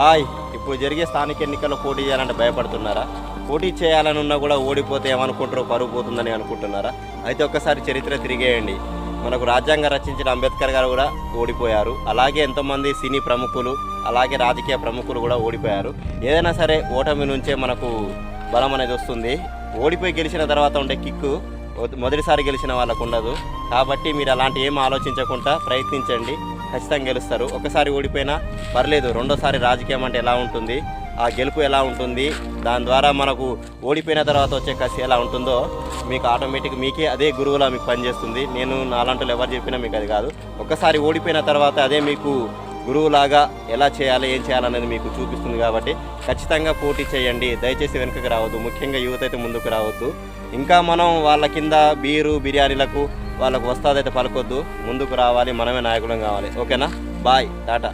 Hi, ఇప్పుడు జరిగే స్థానిక ఎన్నికల్లో పోటీ చేయాలంటే భయపడుతున్నారా? పోటీ చేయాలని ఉన్నా కూడా ఓడిపోతే ఏమనుకుంటారో, పరువు పోతుందని అనుకుంటున్నారా? అయితే ఒక్కసారి చరిత్ర తిరిగేయండి. మనకు రాజ్యాంగం రచించిన అంబేద్కర్ గారు కూడా ఓడిపోయారు. అలాగే ఎంతోమంది సినీ ప్రముఖులు, అలాగే రాజకీయ ప్రముఖులు కూడా ఓడిపోయారు. ఏదైనా సరే ఓటమి నుంచే మనకు బలం అనేది వస్తుంది. ఓడిపోయి గెలిచిన తర్వాత ఉండే కిక్కు మొదటిసారి గెలిచిన వాళ్ళకు ఉండదు. కాబట్టి మీరు అలాంటి ఏం ఆలోచించకుండా ప్రయత్నించండి, ఖచ్చితంగా గెలుస్తారు. ఒకసారి ఓడిపోయినా పర్లేదు, రెండోసారి రాజకీయం అంటే ఎలా ఉంటుంది, ఆ గెలుపు ఎలా ఉంటుంది, దాని ద్వారా మనకు ఓడిపోయిన తర్వాత వచ్చే కసి ఎలా ఉంటుందో మీకు ఆటోమేటిక్ మీకే అదే గురువులా మీకు పనిచేస్తుంది. నేను నాలాంటి ఎవరు చెప్పినా మీకు అది కాదు. ఒక్కసారి ఓడిపోయిన తర్వాత అదే మీకు గురువులాగా ఎలా చేయాలి, ఏం చేయాలనేది మీకు చూపిస్తుంది. కాబట్టి ఖచ్చితంగా పోటీ చేయండి. దయచేసి వెనుకకు రావద్దు, ముఖ్యంగా యువత అయితే ముందుకు రావద్దు. ఇంకా మనం వాళ్ళ కింద బిర్యానీలకు వాళ్ళకు వస్తాదైతే పలకొద్దు. ముందుకు రావాలి, మనమే నాయకులం కావాలి. ఓకేనా? బాయ్, టాటా.